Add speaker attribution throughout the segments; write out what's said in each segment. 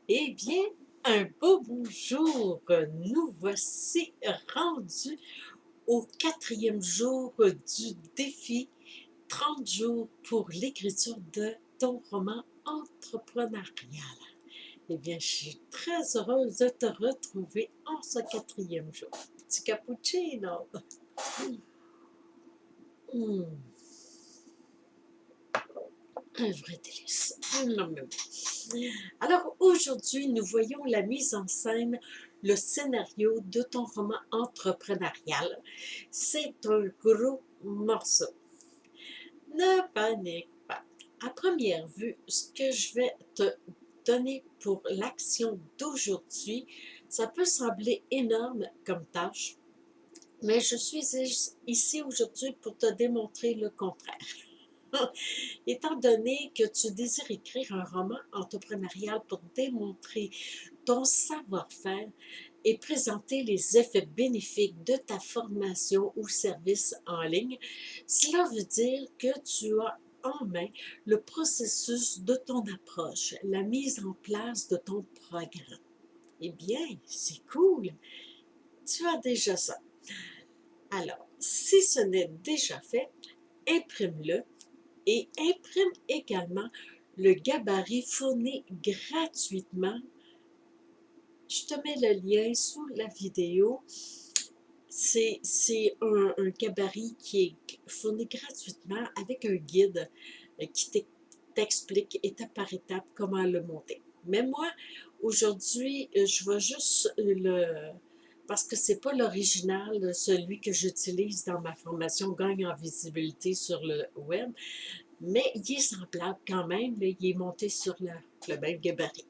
Speaker 1: Eh bien, un beau bonjour! Nous voici rendus au quatrième jour du défi 30 jours pour l'écriture de ton roman entrepreneurial. Eh bien, je suis très heureuse de te retrouver en ce quatrième jour. Petit cappuccino! Mmh, un vrai délice! Alors aujourd'hui, nous voyons la mise en scène, le scénario de ton roman entrepreneurial. C'est un gros morceau. Ne panique pas. À première vue, ce que je vais te donner pour l'action d'aujourd'hui, ça peut sembler énorme comme tâche, mais je suis ici aujourd'hui pour te démontrer le contraire. Étant donné que tu désires écrire un roman entrepreneurial pour démontrer ton savoir-faire et présenter les effets bénéfiques de ta formation ou service en ligne, cela veut dire que tu as en main le processus de ton approche, la mise en place de ton programme. Eh bien, c'est cool! Tu as déjà ça. Alors, si ce n'est déjà fait, imprime-le et imprime également le gabarit fourni gratuitement. Je te mets le lien sous la vidéo. C'est un gabarit qui est fourni gratuitement avec un guide qui t'explique étape par étape comment le monter. Mais moi, aujourd'hui, je vais juste parce que c'est pas l'original, celui que j'utilise dans ma formation Gagne en visibilité sur le web, mais il est semblable quand même, là, il est monté sur le même gabarit.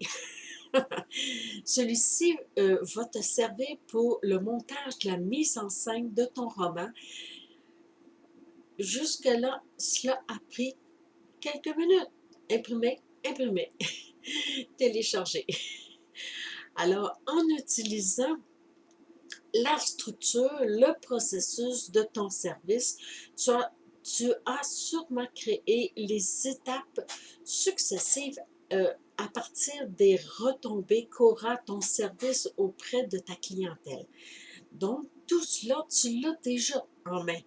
Speaker 1: Celui-ci va te servir pour le montage, la mise en scène de ton roman. Jusque-là, cela a pris quelques minutes. Imprimer, imprimer, télécharger. Alors, en utilisant la structure, le processus de ton service, tu as sûrement créé les étapes successives à partir des retombées qu'aura ton service auprès de ta clientèle. Donc, tout cela, tu l'as déjà en main.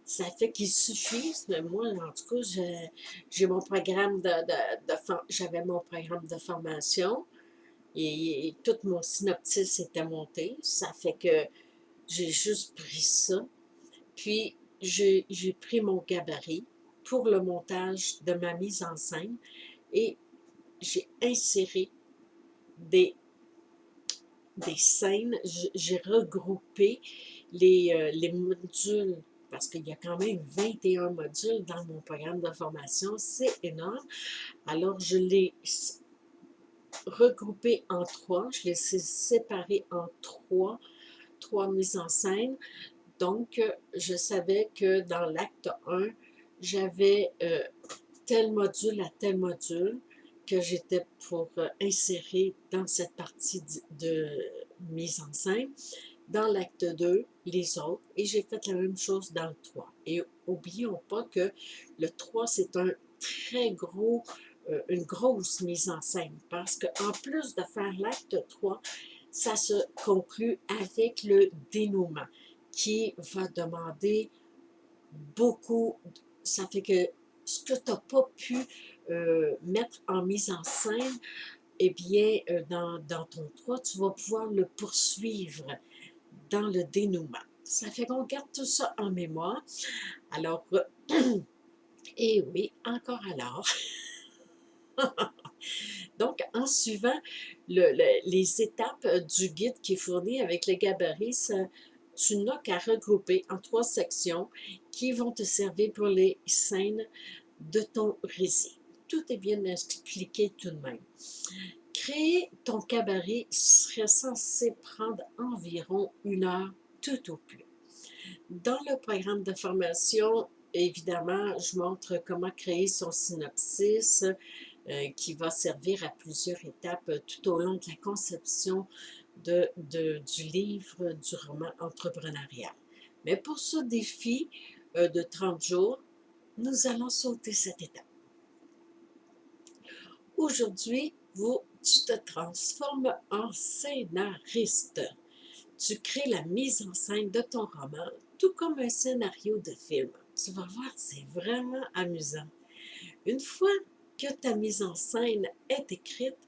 Speaker 1: Ça fait qu'il suffit, mais moi, en tout cas, j'ai mon programme j'avais mon programme de formation et tout mon synopsis était monté. Ça fait que j'ai juste pris ça, puis j'ai pris mon gabarit pour le montage de ma mise en scène et j'ai inséré des, des scènes, j'ai regroupé les modules, parce qu'il y a quand même 21 modules dans mon programme de formation, c'est énorme. Alors, je l'ai regroupé en trois, je les ai séparés en trois mises en scène. Donc, je savais que dans l'acte 1, j'avais tel module à tel module que j'étais pour insérer dans cette partie de mise en scène. Dans l'acte 2, les autres, et j'ai fait la même chose dans le 3. Et n'oublions pas que le 3, c'est un très gros, une grosse mise en scène, parce qu'en plus de faire l'acte 3, ça se conclut avec le dénouement, qui va demander beaucoup. Ça fait que ce que tu n'as pas pu mettre en mise en scène, eh bien, dans ton 3, tu vas pouvoir le poursuivre dans le dénouement. Ça fait qu'on garde tout ça en mémoire. Alors, et oui, encore alors. Donc, en suivant les étapes du guide qui est fourni avec le gabarit, tu n'as qu'à regrouper en trois sections qui vont te servir pour les scènes de ton récit. Tout est bien expliqué tout de même. Créer ton gabarit serait censé prendre environ 1 heure tout au plus. Dans le programme de formation, évidemment, je montre comment créer son synopsis qui va servir à plusieurs étapes tout au long de la conception du livre, du roman entrepreneurial. Mais pour ce défi de 30 jours, nous allons sauter cette étape. Aujourd'hui, tu te transformes en scénariste. Tu crées la mise en scène de ton roman, tout comme un scénario de film. Tu vas voir, c'est vraiment amusant. Une fois que ta mise en scène est écrite,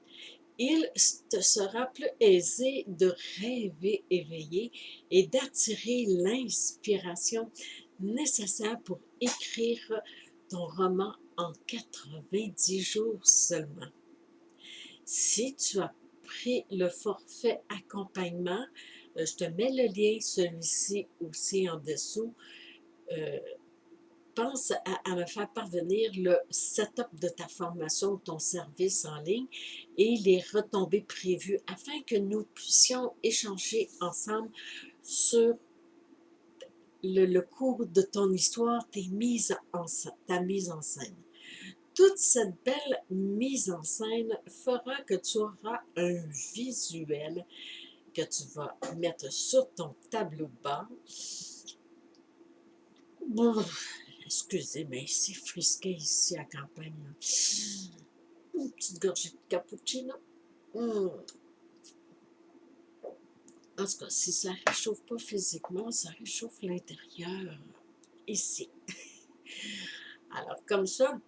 Speaker 1: il te sera plus aisé de rêver éveillé et d'attirer l'inspiration nécessaire pour écrire ton roman en 90 jours seulement. Si tu as pris le forfait accompagnement, je te mets le lien, celui-ci aussi en dessous. Pense à me faire parvenir le setup de ta formation ou ton service en ligne et les retombées prévues afin que nous puissions échanger ensemble sur le cours de ton histoire, ta mise en scène. Toute cette belle mise en scène fera que tu auras un visuel que tu vas mettre sur ton tableau de bord. Bon, excusez, mais c'est frisqué ici à campagne. Une petite gorgée de cappuccino. En tout cas, si ça ne réchauffe pas physiquement, ça réchauffe l'intérieur. Ici. Alors, comme ça,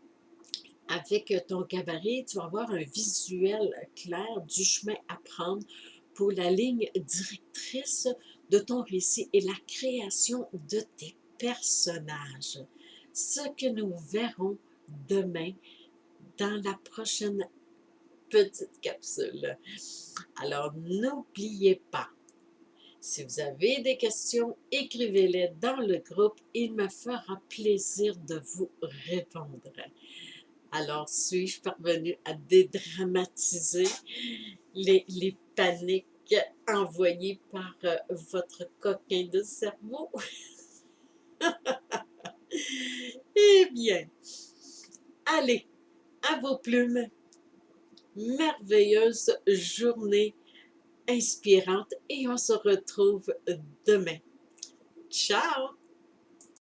Speaker 1: avec ton gabarit, tu vas avoir un visuel clair du chemin à prendre pour la ligne directrice de ton récit et la création de tes personnages. Ce que nous verrons demain dans la prochaine petite capsule. Alors, n'oubliez pas, si vous avez des questions, écrivez-les dans le groupe. Il me fera plaisir de vous répondre. Alors, suis-je parvenue à dédramatiser les paniques envoyées par votre coquin de cerveau? Eh bien, allez, à vos plumes. Merveilleuse journée inspirante et on se retrouve demain. Ciao!